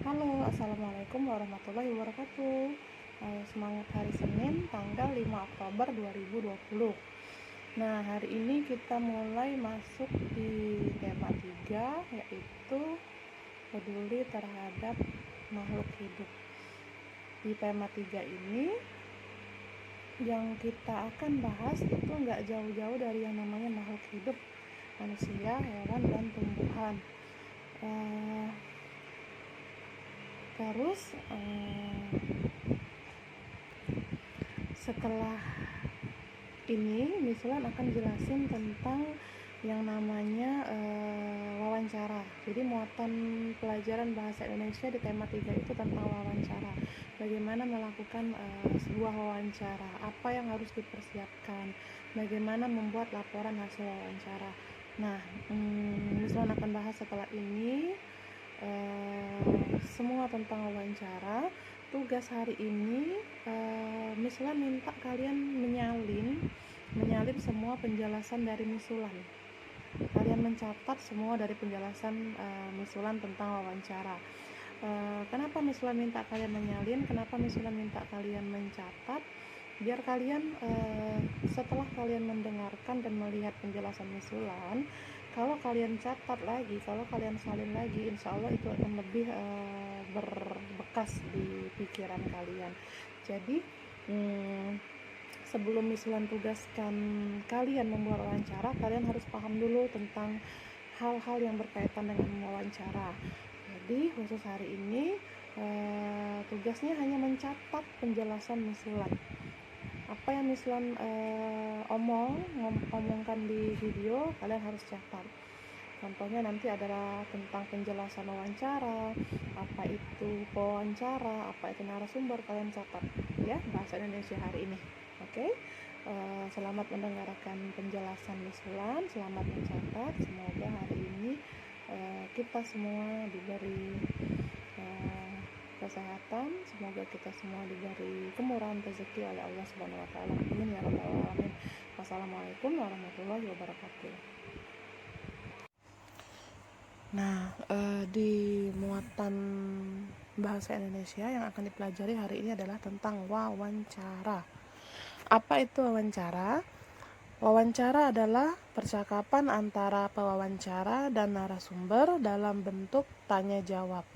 Halo, Assalamualaikum warahmatullahi wabarakatuh. Semangat hari Senin, tanggal 5 Oktober 2020. Nah, hari ini kita mulai masuk di tema 3, yaitu peduli terhadap makhluk hidup. Di tema 3 ini, yang kita akan bahas itu nggak jauh-jauh dari yang namanya makhluk hidup, manusia, hewan, dan tumbuhan. Terus setelah ini Mislan akan jelasin tentang yang namanya wawancara. Jadi muatan pelajaran bahasa Indonesia di tema 3 itu tentang wawancara. Bagaimana melakukan sebuah wawancara, apa yang harus dipersiapkan, bagaimana membuat laporan hasil wawancara. Nah, Mislan akan bahas setelah ini semua tentang wawancara. Tugas hari ini Mislan minta kalian menyalin semua penjelasan dari Misulan. Kalian mencatat semua dari penjelasan Misulan tentang wawancara. Kenapa Misulan minta kalian menyalin? Kenapa Misulan minta kalian mencatat? Biar kalian setelah kalian mendengarkan dan melihat penjelasan Misulan, kalau kalian catat lagi, kalau kalian salin lagi, insya Allah itu akan lebih berbekas di pikiran kalian. Jadi sebelum Misulan tugaskan kalian membuat wawancara, kalian harus paham dulu tentang hal-hal yang berkaitan dengan wawancara. Jadi khusus hari ini tugasnya hanya mencatat penjelasan Misulan. Apa yang Mislan omongkan di video, kalian harus catat. Contohnya nanti adalah tentang penjelasan wawancara, apa itu pewawancara, apa itu narasumber, kalian catat ya bahasa Indonesia hari ini. Oke. Selamat mendengarkan penjelasan Mislan, selamat mencatat. Semoga hari ini kita semua diberi kesehatan, semoga kita semua diberi kemurahan rezeki oleh Allah Subhanahu wa taala. Amin ya rabbal alamin. Wassalamualaikum warahmatullahi wabarakatuh. Nah, di muatan bahasa Indonesia yang akan dipelajari hari ini adalah tentang wawancara. Apa itu wawancara? Wawancara adalah percakapan antara pewawancara dan narasumber dalam bentuk tanya jawab.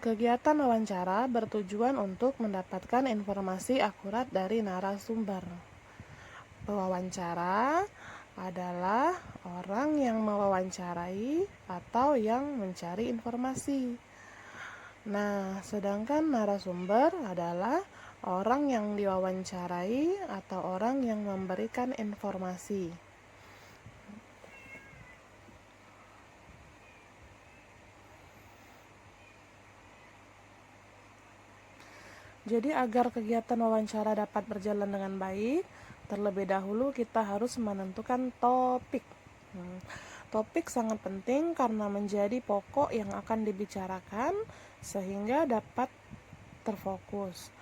Kegiatan wawancara bertujuan untuk mendapatkan informasi akurat dari narasumber. Pewawancara adalah orang yang mewawancarai atau yang mencari informasi. Nah, sedangkan narasumber adalah orang yang diwawancarai atau orang yang memberikan informasi. Jadi agar kegiatan wawancara dapat berjalan dengan baik, terlebih dahulu kita harus menentukan topik. Topik sangat penting karena menjadi pokok yang akan dibicarakan sehingga dapat terfokus.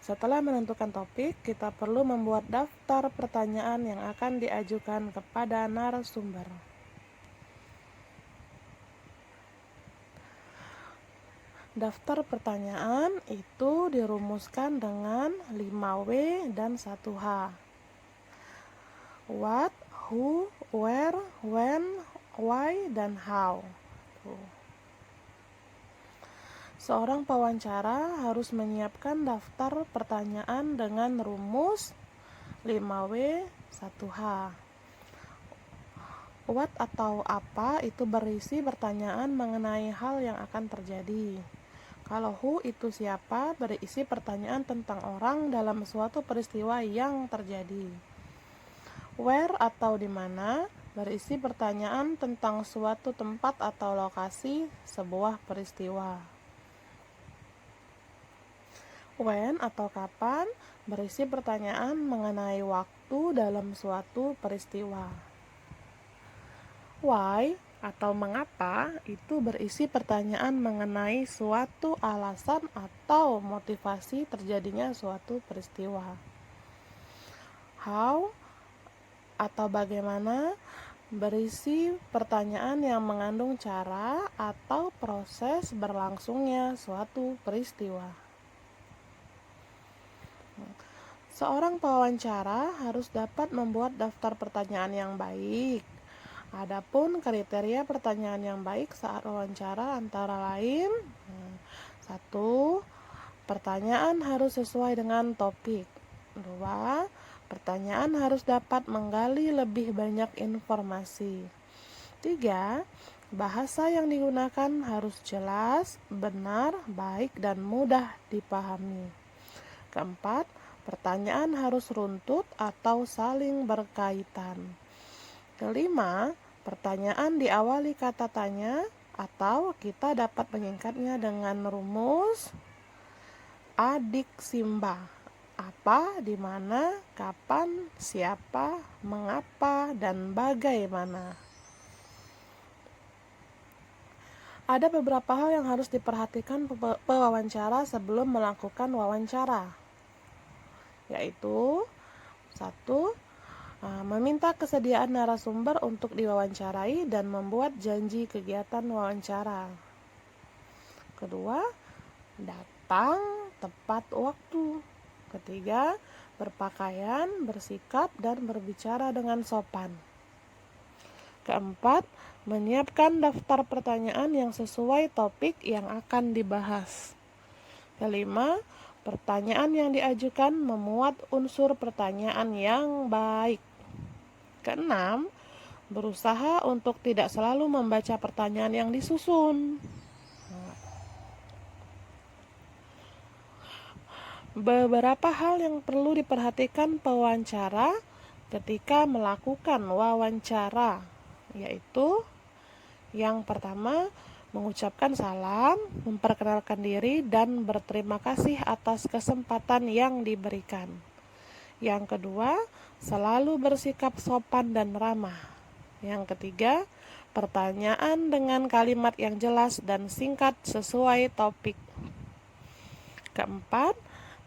Setelah menentukan topik, kita perlu membuat daftar pertanyaan yang akan diajukan kepada narasumber. Daftar pertanyaan itu dirumuskan dengan 5W dan 1H. What, who, where, when, why, dan how. Seorang pewawancara harus menyiapkan daftar pertanyaan dengan rumus 5W, 1H. What atau apa itu berisi pertanyaan mengenai hal yang akan terjadi. Kalau who itu siapa, berisi pertanyaan tentang orang dalam suatu peristiwa yang terjadi. Where atau di mana, berisi pertanyaan tentang suatu tempat atau lokasi sebuah peristiwa. When atau kapan, berisi pertanyaan mengenai waktu dalam suatu peristiwa. Why atau mengapa itu berisi pertanyaan mengenai suatu alasan atau motivasi terjadinya suatu peristiwa. How atau bagaimana berisi pertanyaan yang mengandung cara atau proses berlangsungnya suatu peristiwa. Seorang pewawancara harus dapat membuat daftar pertanyaan yang baik. Adapun kriteria pertanyaan yang baik saat wawancara antara lain: 1. Pertanyaan harus sesuai dengan topik. 2. Pertanyaan harus dapat menggali lebih banyak informasi. 3. Bahasa yang digunakan harus jelas, benar, baik, dan mudah dipahami. 4. Pertanyaan harus runtut atau saling berkaitan. 5. Pertanyaan diawali kata tanya atau kita dapat menyingkatnya dengan rumus adik simba. Apa, di mana, kapan, siapa, mengapa, dan bagaimana. Ada beberapa hal yang harus diperhatikan pewawancara sebelum melakukan wawancara, yaitu 1. Meminta kesediaan narasumber untuk diwawancarai dan membuat janji kegiatan wawancara. 2. Datang tepat waktu. 3. Berpakaian, bersikap, dan berbicara dengan sopan. 4. Menyiapkan daftar pertanyaan yang sesuai topik yang akan dibahas. 5. Pertanyaan yang diajukan memuat unsur pertanyaan yang baik. 6. Berusaha untuk tidak selalu membaca pertanyaan yang disusun. Beberapa hal yang perlu diperhatikan pewawancara ketika melakukan wawancara, yaitu yang pertama, mengucapkan salam, memperkenalkan diri, dan berterima kasih atas kesempatan yang diberikan. Yang kedua, selalu bersikap sopan dan ramah. Yang ketiga, pertanyaan dengan kalimat yang jelas dan singkat sesuai topik. Keempat,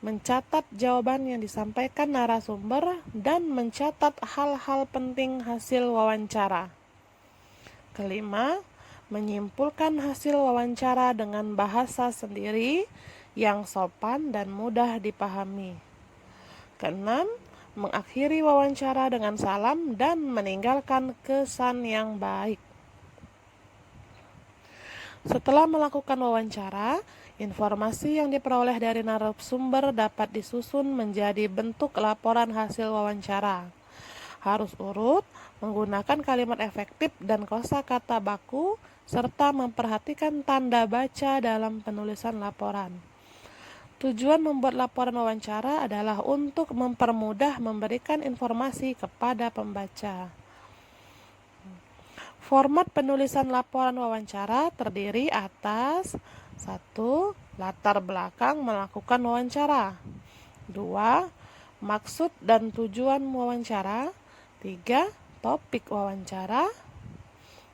mencatat jawaban yang disampaikan narasumber dan mencatat hal-hal penting hasil wawancara. Kelima, menyimpulkan hasil wawancara dengan bahasa sendiri yang sopan dan mudah dipahami. Keenam, mengakhiri wawancara dengan salam dan meninggalkan kesan yang baik. Setelah melakukan wawancara, informasi yang diperoleh dari narasumber dapat disusun menjadi bentuk laporan hasil wawancara. Harus urut, menggunakan kalimat efektif dan kosakata baku, serta memperhatikan tanda baca dalam penulisan laporan. Tujuan membuat laporan wawancara adalah untuk mempermudah memberikan informasi kepada pembaca. Format penulisan laporan wawancara terdiri atas 1. Latar belakang melakukan wawancara. 2. Maksud dan tujuan wawancara. 3. Topik wawancara.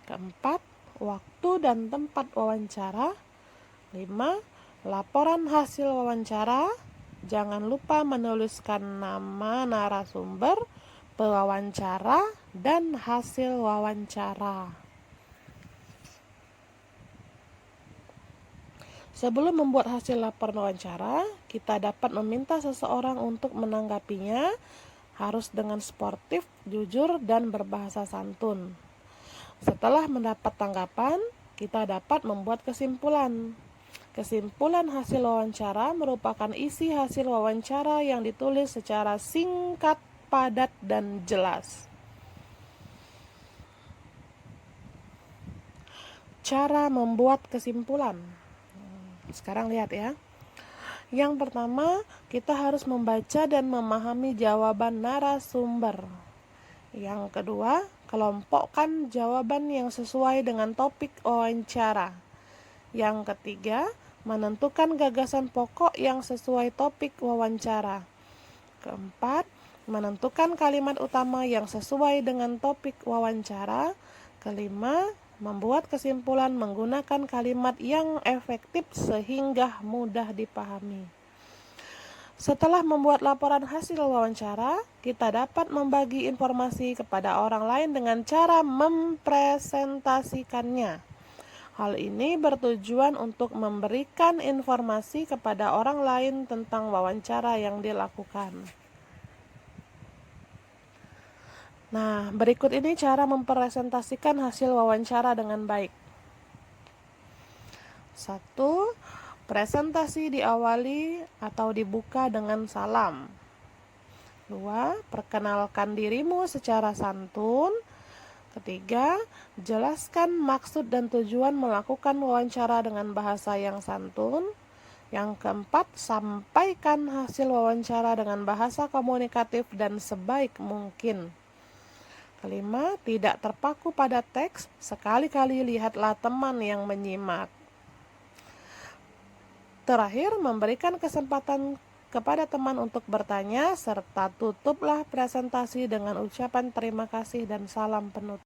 4. Waktu dan tempat wawancara. 5. Laporan hasil wawancara. Jangan lupa menuliskan nama narasumber, pewawancara, dan hasil wawancara. Sebelum membuat hasil laporan wawancara, kita dapat meminta seseorang untuk menanggapinya, harus dengan sportif, jujur, dan berbahasa santun. Setelah mendapat tanggapan, kita dapat membuat kesimpulan. Kesimpulan hasil wawancara merupakan isi hasil wawancara yang ditulis secara singkat, padat, dan jelas. Cara membuat kesimpulan. Sekarang lihat ya. Yang pertama, kita harus membaca dan memahami jawaban narasumber. Yang kedua, kelompokkan jawaban yang sesuai dengan topik wawancara. Yang ketiga, menentukan gagasan pokok yang sesuai topik wawancara. Keempat, menentukan kalimat utama yang sesuai dengan topik wawancara. Kelima, membuat kesimpulan menggunakan kalimat yang efektif sehingga mudah dipahami. Setelah membuat laporan hasil wawancara, kita dapat membagi informasi kepada orang lain dengan cara mempresentasikannya. Hal ini bertujuan untuk memberikan informasi kepada orang lain tentang wawancara yang dilakukan. Nah, berikut ini cara mempresentasikan hasil wawancara dengan baik. 1. Presentasi diawali atau dibuka dengan salam. 2. Perkenalkan dirimu secara santun. 3. Jelaskan maksud dan tujuan melakukan wawancara dengan bahasa yang santun. Yang keempat, sampaikan hasil wawancara dengan bahasa komunikatif dan sebaik mungkin. Kelima, tidak terpaku pada teks, sekali-kali lihatlah teman yang menyimak. Terakhir, memberikan kesempatan kepada teman untuk bertanya, serta tutuplah presentasi dengan ucapan terima kasih dan salam penutup.